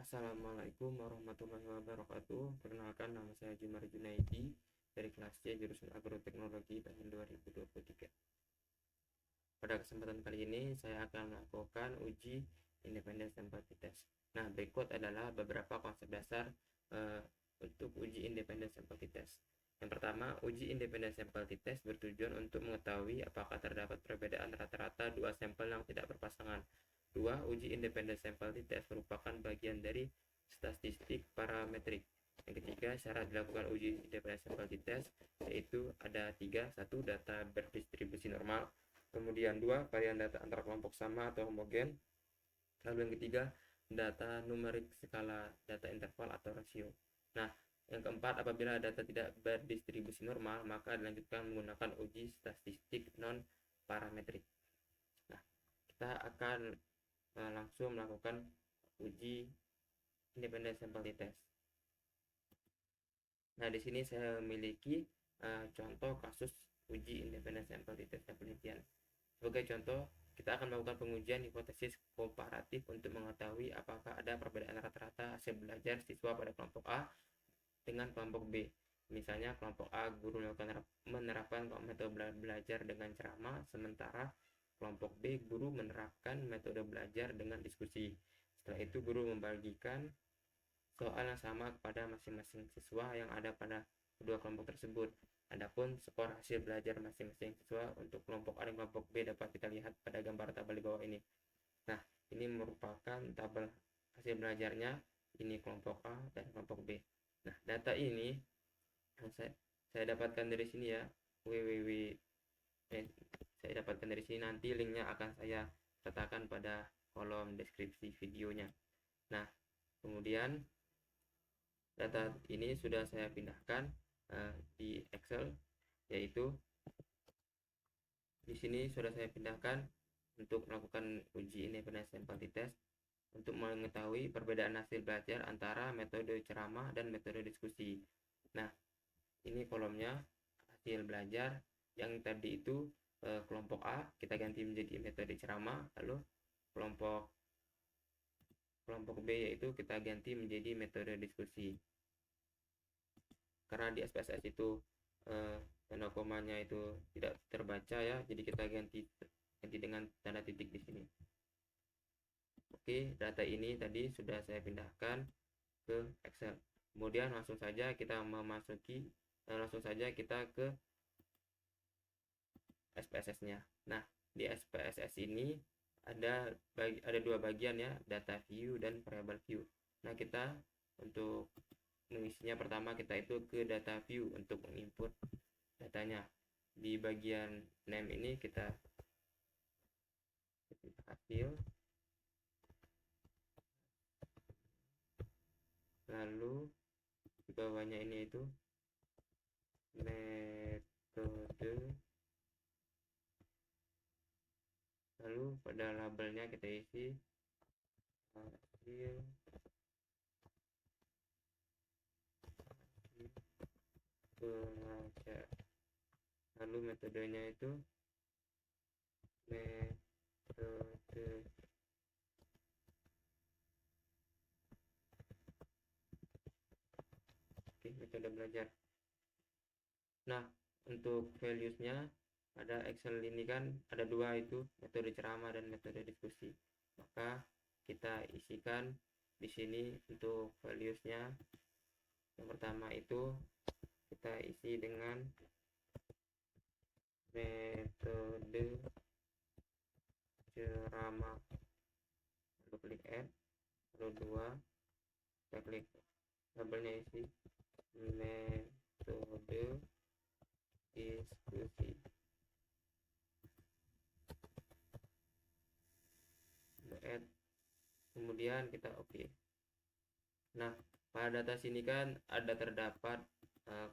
Assalamualaikum warahmatullahi wabarakatuh. Perkenalkan, nama saya Jumar Junaidi dari kelas C jurusan Agroteknologi tahun 2023. Pada kesempatan kali ini saya akan melakukan uji independence empathy test. Nah, berikut adalah beberapa konsep dasar untuk uji independence empathy test. Yang pertama, uji independence empathy test bertujuan untuk mengetahui apakah terdapat perbedaan rata-rata dua sampel yang tidak berpasangan. Dua, uji independence empathy test merupakan bagian dari statistik parametrik. Yang ketiga, syarat dilakukan uji independence empathy test yaitu ada tiga. Satu, data berdistribusi normal. Kemudian dua, varian data antar kelompok sama atau homogen. Lalu yang ketiga, data numerik skala data interval atau rasio. Nah, yang keempat, apabila data tidak berdistribusi normal, maka dilanjutkan menggunakan uji statistik non parametrik. Nah, kita akan langsung melakukan uji independence empathy test. Nah, di sini saya memiliki contoh kasus uji independence empathy test penelitian. Sebagai contoh, kita akan melakukan pengujian hipotesis komparatif untuk mengetahui apakah ada perbedaan rata-rata hasil belajar siswa pada kelompok A dengan kelompok B. Misalnya kelompok A guru menerapkan metode belajar dengan ceramah, sementara kelompok B guru menerapkan metode belajar dengan diskusi. Setelah itu guru membagikan soal yang sama kepada masing-masing siswa yang ada pada kedua kelompok tersebut. Adapun skor hasil belajar masing-masing siswa untuk kelompok A dan kelompok B dapat kita lihat pada gambar tabel di bawah ini. Nah, ini merupakan tabel hasil belajarnya. Ini kelompok A dan kelompok B. Nah, data ini yang saya dapatkan dari sini ya. Saya dapatkan dari sini, nanti linknya akan saya sertakan pada kolom deskripsi videonya. Nah, kemudian data ini sudah saya pindahkan di Excel, yaitu di sini sudah saya pindahkan untuk melakukan uji independence empathy test untuk mengetahui perbedaan hasil belajar antara metode ceramah dan metode diskusi. Nah, ini kolomnya hasil belajar yang tadi itu kelompok A kita ganti menjadi metode ceramah, lalu kelompok B yaitu kita ganti menjadi metode diskusi. Karena di SPSS itu tanda komanya itu tidak terbaca ya, jadi kita ganti dengan tanda titik di sini. Oke, data ini tadi sudah saya pindahkan ke Excel. Kemudian langsung saja kita ke SPSS-nya. Nah, di SPSS ini ada dua bagian ya, data view dan variable view. Nah, kita untuk mengisinya, pertama kita itu ke data view untuk menginput datanya. Di bagian name ini kita hasil, lalu di bawahnya ini itu metode, lalu pada labelnya kita isi hasil belajar, lalu metodenya itu metode metode belajar. Nah, untuk values-nya ada Excel ini kan ada dua, itu metode ceramah dan metode diskusi. Maka kita isikan di sini untuk values-nya. Yang pertama itu kita isi dengan metode ceramah, lalu klik add, lalu dua, kita klik labelnya isi metode diskusi, add, kemudian kita oke. Nah, pada data sini kan ada terdapat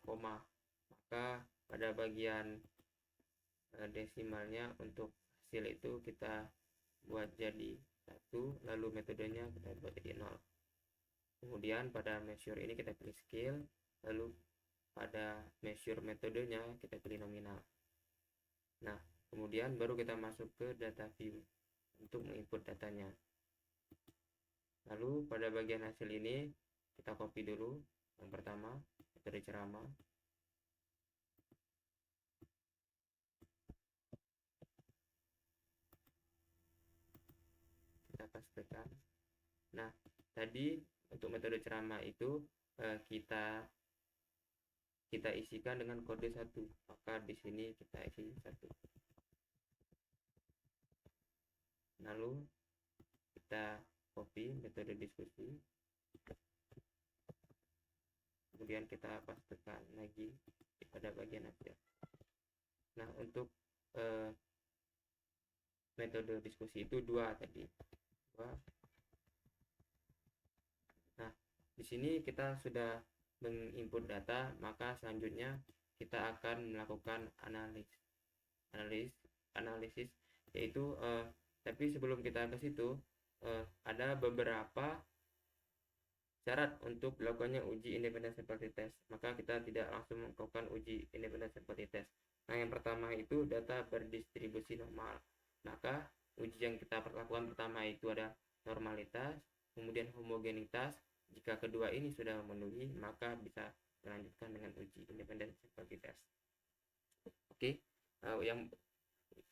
koma, maka pada bagian desimalnya untuk hasil itu kita buat jadi 1, lalu metodenya kita buat jadi 0. Kemudian pada measure ini kita pilih scale, lalu pada measure metodenya kita pilih nominal. Nah, kemudian baru kita masuk ke data view untuk menginput datanya. Lalu pada bagian hasil ini kita copy dulu. Yang pertama, metode ceramah. Kita pastekan. Nah, tadi untuk metode ceramah itu kita isikan dengan kode 1. Maka di sini kita isi 1. Lalu kita copy metode diskusi, kemudian kita pastekan lagi pada bagian akhir. Nah, untuk metode diskusi itu 2 tadi. 2. Nah, di sini kita sudah menginput data, maka selanjutnya kita akan melakukan analisis, yaitu tapi sebelum kita ke situ ada beberapa syarat untuk dilakukannya uji independent sample test. Maka kita tidak langsung melakukan uji independent sample test. Nah, yang pertama itu data berdistribusi normal. Maka uji yang kita lakukan pertama itu ada normalitas, kemudian homogenitas. Jika kedua ini sudah memenuhi, maka bisa melanjutkan dengan uji independent sample test. Oke, yang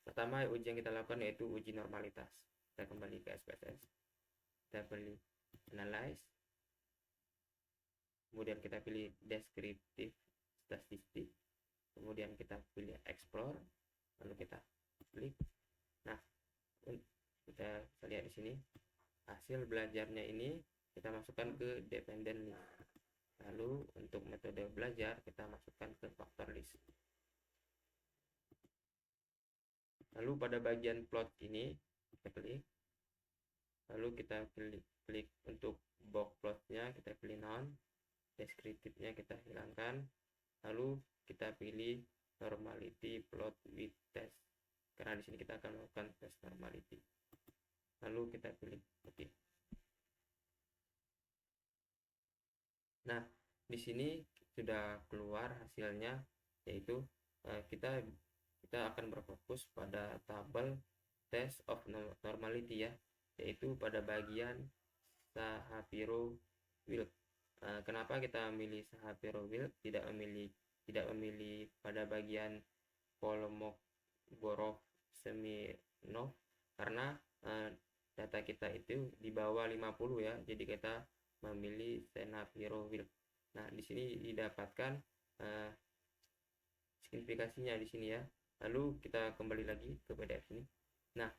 pertama uji yang kita lakukan yaitu uji normalitas. Kita kembali ke SPSS, kita pilih analyze, kemudian kita pilih descriptive statistik, kemudian kita pilih explore, lalu kita klik. Nah, kita bisa lihat di sini hasil belajarnya ini kita masukkan ke dependent list. Lalu untuk metode belajar kita masukkan ke factor list. Lalu pada bagian plot ini kita klik, lalu kita klik untuk box plotnya, kita pilih none, deskriptifnya kita hilangkan, lalu kita pilih normality plot with test, karena di sini kita akan melakukan tes normality. Lalu kita pilih oke. Nah, di sini sudah keluar hasilnya, yaitu kita akan berfokus pada tabel test of normality ya, yaitu pada bagian Shapiro-Wilk. Kenapa kita memilih Shapiro-Wilk, tidak memilih pada bagian Kolmogorov-Smirnov, karena data kita itu di bawah 50 ya, jadi kita memilih Shapiro-Wilk. Nah, di sini didapatkan signifikasinya di sini ya. Lalu kita kembali lagi ke PDF ini. Nah,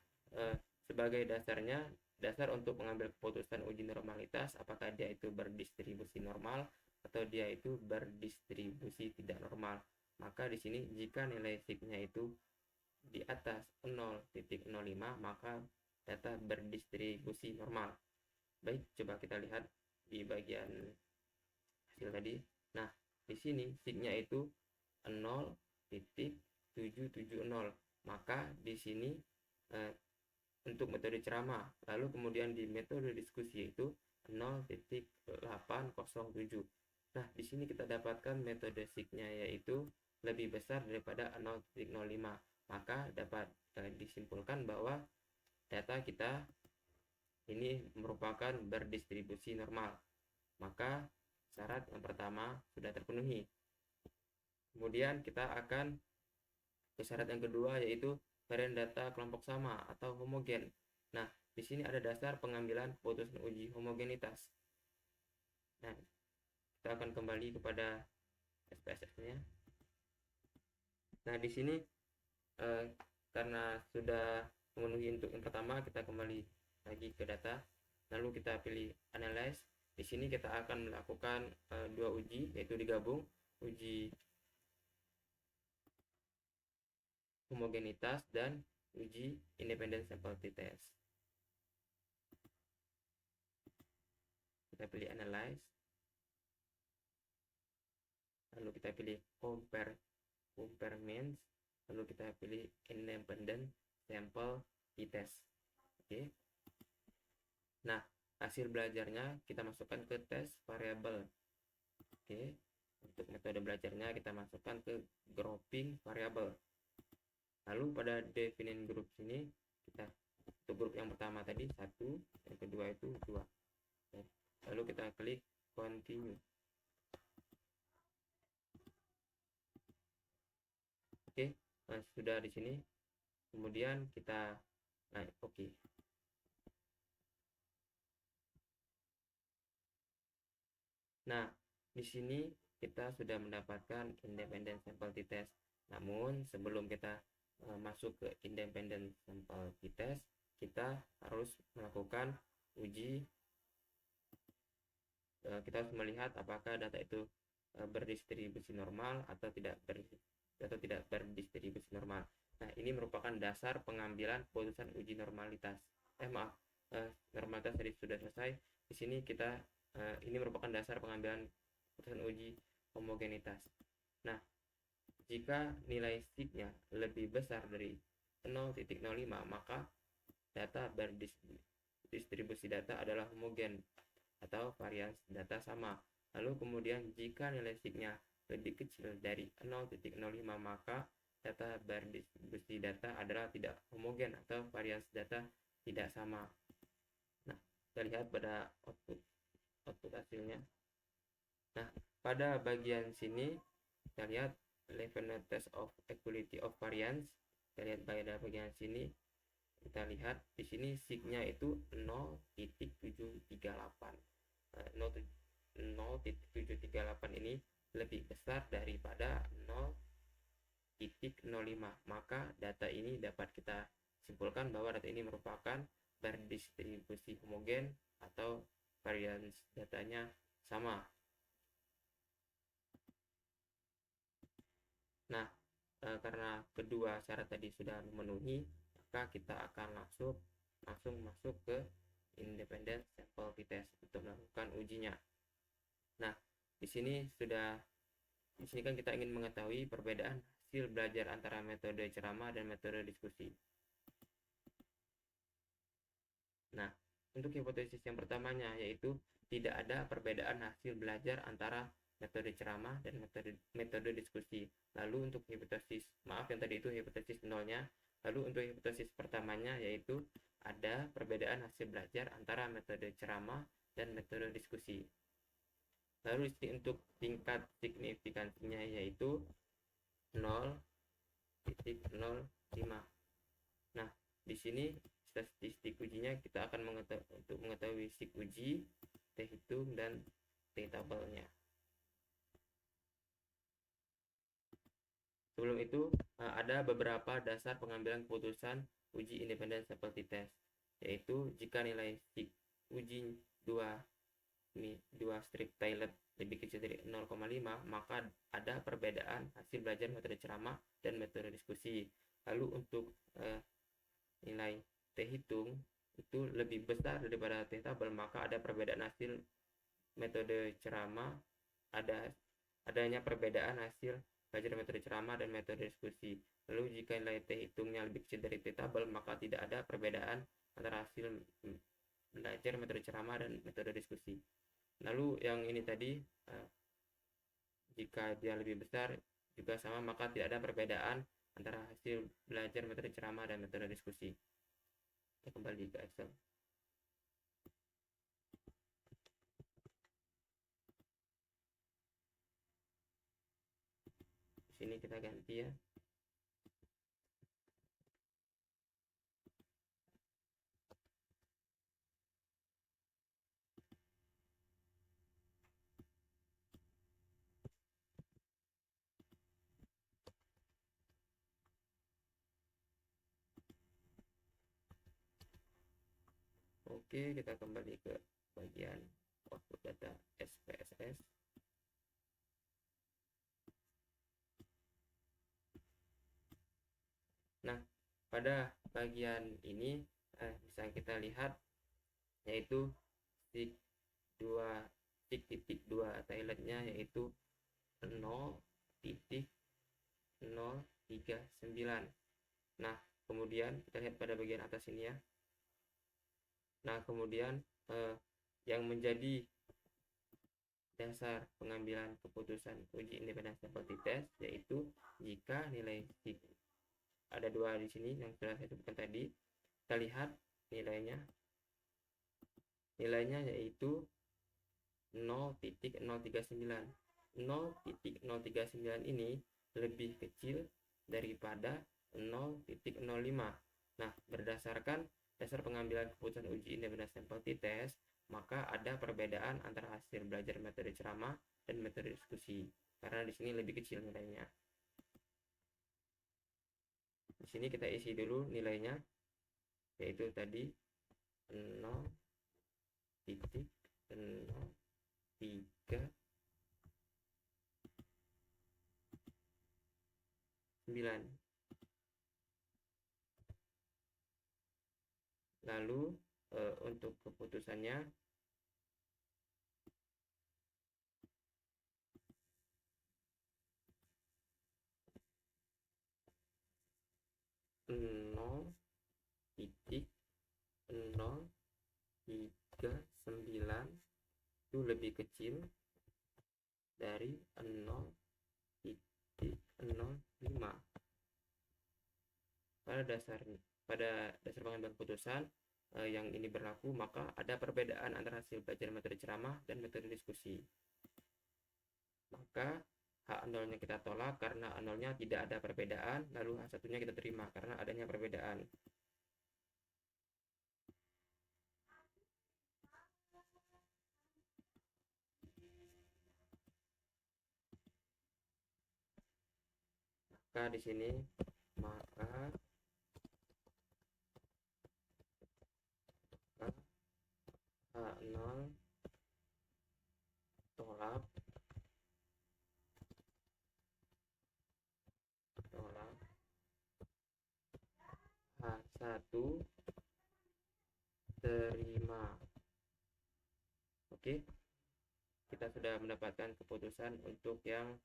sebagai dasar untuk mengambil keputusan uji normalitas, apakah dia itu berdistribusi normal atau dia itu berdistribusi tidak normal. Maka di sini jika nilai sigma itu di atas 0.05, maka data berdistribusi normal. Baik, coba kita lihat di bagian hasil tadi. Nah, di sini sigma itu 0.770, maka di sini untuk metode ceramah. Lalu kemudian di metode diskusi itu 0.807. Nah, di sini kita dapatkan metode sigma yaitu lebih besar daripada 0.05, maka dapat disimpulkan bahwa data kita ini merupakan berdistribusi normal. Maka syarat yang pertama sudah terpenuhi. Kemudian kita akan ke syarat yang kedua, yaitu varian data kelompok sama atau homogen. Nah, di sini ada dasar pengambilan keputusan uji homogenitas. Nah, kita akan kembali kepada SPSS-nya. Nah, di sini karena sudah memenuhi untuk yang pertama, kita kembali lagi ke data, lalu kita pilih analyze. Di sini kita akan melakukan 2 uji, yaitu digabung uji homogenitas dan uji independent sample test. Kita pilih analyze, lalu kita pilih compare means, lalu kita pilih independent sample test. Oke. Nah, hasil belajarnya kita masukkan ke tes variabel. Oke. Untuk metode belajarnya kita masukkan ke grouping variabel. Lalu pada define group sini kita untuk grup yang pertama tadi 1, yang kedua itu 2. lalu kita klik continue. Oke, nah, sudah di sini. Kemudian kita oke. Nah, di sini kita sudah mendapatkan independent sample t-test. Namun sebelum kita masuk ke independent sample t-test, kita harus melakukan uji. Kita harus melihat apakah data itu berdistribusi normal atau tidak berdistribusi normal. Nah, ini merupakan dasar pengambilan keputusan uji normalitas. Normalitas tadi sudah selesai. Di sini kita ini merupakan dasar pengambilan keputusan uji homogenitas. Nah, jika nilai signya lebih besar dari 0,05, maka data berdistribusi data adalah homogen atau varians data sama. Lalu kemudian jika nilai signya lebih kecil dari 0,05, maka data berdistribusi data adalah tidak homogen atau varians data tidak sama. Nah, kita lihat pada output hasilnya. Nah, pada bagian sini kita lihat Levene test of equality of variance. Kita lihat pada bagian sini, kita lihat di sini signya itu 0,738. 0,738 ini lebih besar daripada 0,05, maka data ini dapat kita simpulkan bahwa data ini merupakan berdistribusi homogen atau varians datanya sama. Nah, karena kedua syarat tadi sudah memenuhi, maka kita akan langsung masuk ke independent sample t-test untuk melakukan ujinya. Nah, di sini kan kita ingin mengetahui perbedaan hasil belajar antara metode ceramah dan metode diskusi. Nah, untuk hipotesis yang pertamanya yaitu tidak ada perbedaan hasil belajar antara metode ceramah dan metode diskusi. Lalu untuk hipotesis, yang tadi itu hipotesis nolnya. Lalu untuk hipotesis pertamanya yaitu ada perbedaan hasil belajar antara metode ceramah dan metode diskusi. Lalu untuk tingkat signifikansinya yaitu 0,05. Nah, di sini statistik ujinya kita akan mengetahui sig uji, T hitung, dan T tabelnya. Sebelum itu ada beberapa dasar pengambilan keputusan uji independent sample t-test, yaitu jika nilai sig uji 2 strip Taylor lebih kecil dari 0,5, maka ada perbedaan hasil belajar metode ceramah dan metode diskusi. Lalu untuk nilai T hitung itu lebih besar daripada T tabel, maka ada perbedaan hasil metode ceramah, adanya perbedaan hasil belajar metode ceramah dan metode diskusi. Lalu jika nilai T hitungnya lebih kecil dari T tabel, maka tidak ada perbedaan antara hasil belajar metode ceramah dan metode diskusi. Lalu yang ini tadi, jika dia lebih besar juga sama, maka tidak ada perbedaan antara hasil belajar metode ceramah dan metode diskusi. Kita kembali ke Excel. Di sini kita ganti ya. Oke, kita kembali ke bagian output data SPSS. Nah, pada bagian ini bisa kita lihat yaitu sig 2 Thailandnya yaitu 0,039. Nah, kemudian kita lihat pada bagian atas ini ya. Nah, kemudian yang menjadi dasar pengambilan keputusan uji independen sample t-test yaitu jika nilai sig ada 2 di sini yang sudah saya sebutkan tadi, kita lihat nilainya nilainya yaitu 0,039. 0,039 ini lebih kecil daripada 0,05. Nah, berdasarkan dasar pengambilan keputusan uji independen sampel t-test, maka ada perbedaan antara hasil belajar metode ceramah dan metode diskusi, karena di sini lebih kecil nilainya. Di sini kita isi dulu nilainya, yaitu tadi 0,039. Lalu untuk keputusannya nol titik 0,039 itu lebih kecil dari 0,05. Pada dasar pengambilan keputusan yang ini berlaku, maka ada perbedaan antara hasil belajar metode ceramah dan metode diskusi. Maka H0-nya kita tolak karena H0-nya tidak ada perbedaan, lalu H1-nya kita terima karena adanya perbedaan. Maka di sini H0 tolak H1 terima. Oke, kita sudah mendapatkan keputusan untuk yang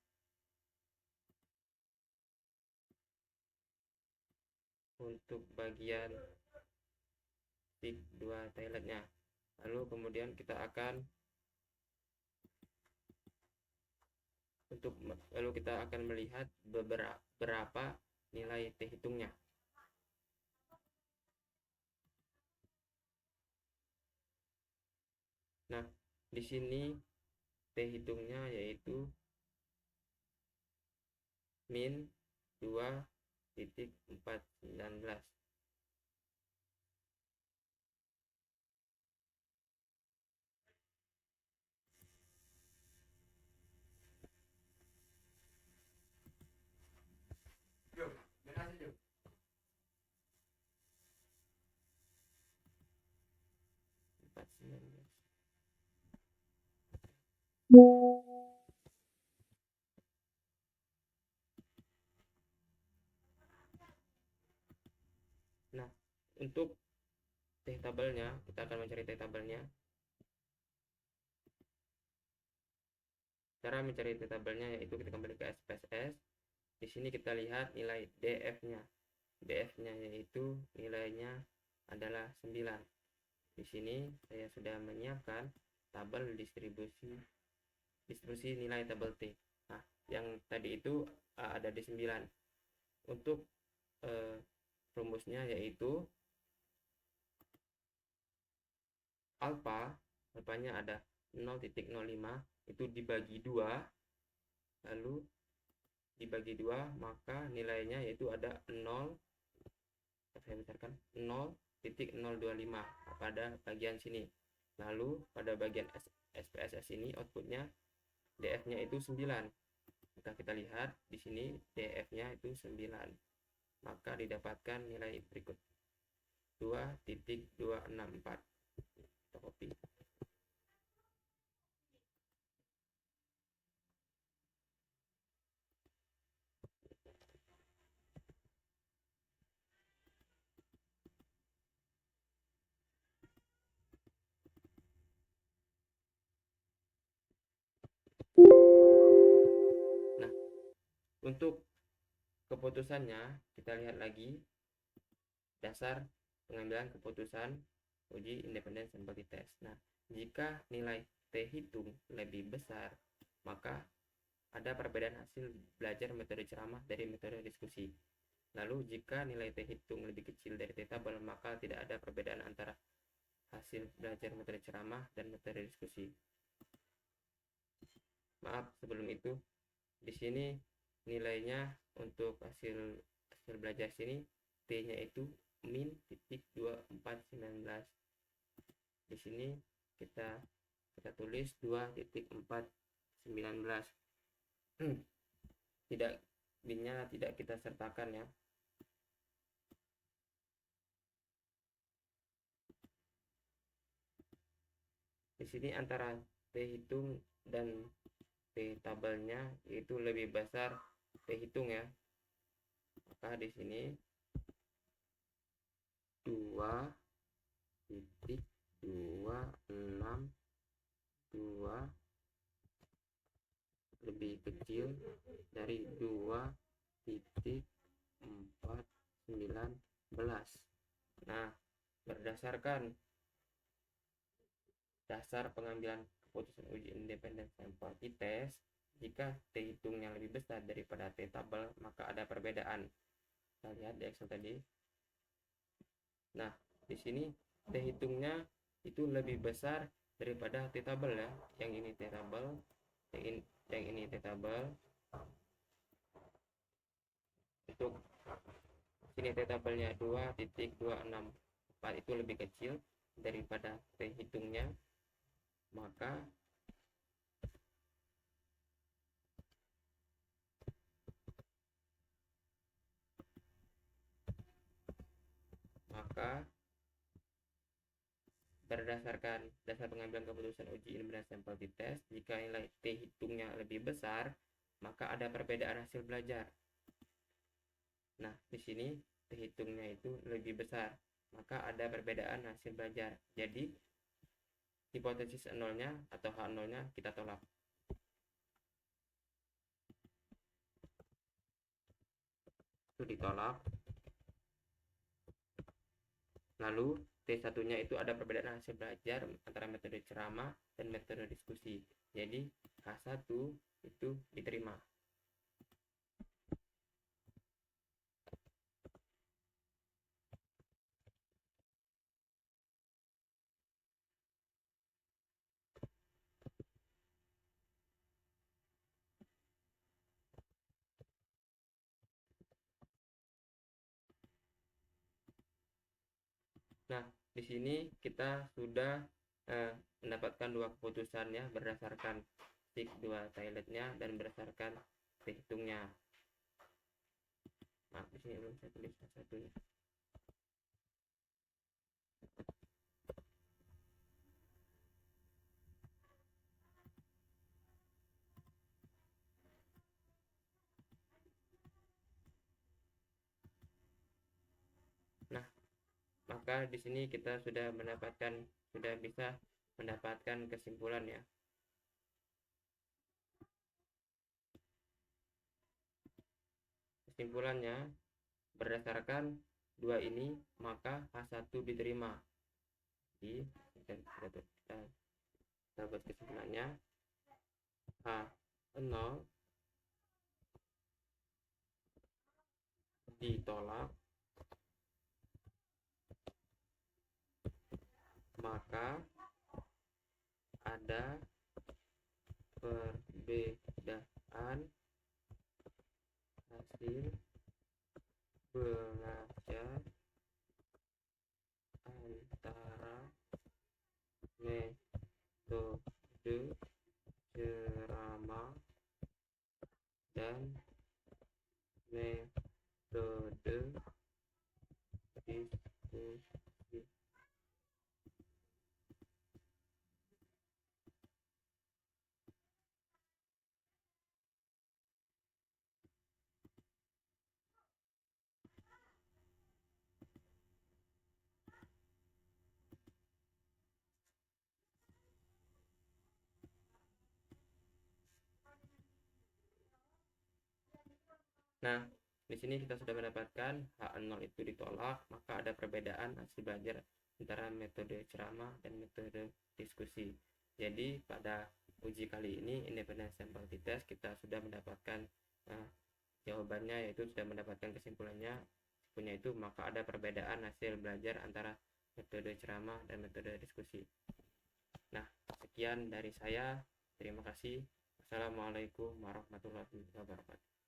bagian tik 2 toiletnya. Lalu kemudian kita akan melihat beberapa nilai T hitungnya. Nah, di sini T hitungnya yaitu min 2,419. Nah, untuk T tabelnya, kita akan mencari T tabelnya. Cara mencari T tabelnya yaitu kita kembali ke SPSS. Di sini kita lihat nilai DF-nya. DF-nya yaitu nilainya adalah 9. Di sini saya sudah menyiapkan tabel distribusi nilai tabel T. Nah, yang tadi itu ada di 9. Untuk rumusnya yaitu alfanya ada 0,05 itu dibagi 2, lalu dibagi 2 maka nilainya yaitu ada 0,025 pada bagian sini. Lalu pada bagian SPSS ini outputnya DF-nya itu 9. Maka kita lihat di sini DF-nya itu 9. Maka didapatkan nilai berikut 2,264. Kita copy. Nah, untuk keputusannya kita lihat lagi dasar pengambilan keputusan uji independen sampel t-test. Nah, jika nilai T hitung lebih besar, maka ada perbedaan hasil belajar metode ceramah dari metode diskusi. Lalu jika nilai T hitung lebih kecil dari T tabel, maka tidak ada perbedaan antara hasil belajar metode ceramah dan metode diskusi. Maaf sebelum itu, di sini nilainya untuk hasil belajar sini T-nya itu min titik 2419. Di sini kita tulis 2.419. Tidak, binnya tidak kita sertakan ya. Di sini antara T hitung dan T tabelnya itu lebih besar T hitung ya. Maka di sini 2.262 lebih kecil dari 2.419. Nah, berdasarkan dasar pengambilan keputusan uji independen sampel t-test, jika T hitungnya lebih besar daripada T tabel, maka ada perbedaan. Kita lihat di Excel tadi. Nah, di sini T hitungnya itu lebih besar daripada T tabel ya. Yang ini T tabel, yang ini T tabel. Untuk sini T tabelnya 2.264 itu lebih kecil daripada T hitungnya, maka berdasarkan dasar pengambilan keputusan uji independen sampel t-test, jika nilai T hitungnya lebih besar, maka ada perbedaan hasil belajar. Nah, di sini T hitungnya itu lebih besar, maka ada perbedaan hasil belajar. Jadi, hipotesis nolnya atau H0-nya kita tolak. Itu ditolak. Lalu T1-nya itu ada perbedaan hasil belajar antara metode ceramah dan metode diskusi. Jadi H1 itu diterima. Nah, di sini kita sudah mendapatkan dua keputusan ya, berdasarkan stik 2 toiletnya dan berdasarkan T hitungnya. Nah, di sini belum saya tulis satunya. Nah, maka di sini kita sudah bisa mendapatkan kesimpulan ya. Kesimpulannya, berdasarkan dua ini, maka H1 diterima. Jadi, kita buat kesimpulannya, H0 ditolak, maka ada perbedaan hasil belajar antara metode ceramah dan metode diskusi. Nah, di sini kita sudah mendapatkan H0 itu ditolak, maka ada perbedaan hasil belajar antara metode ceramah dan metode diskusi. Jadi pada uji kali ini independent sample t-test kita sudah mendapatkan jawabannya, yaitu sudah mendapatkan kesimpulannya punya itu, maka ada perbedaan hasil belajar antara metode ceramah, dan metode diskusi. Nah, sekian dari saya. Terima kasih. Wassalamualaikum warahmatullahi wabarakatuh.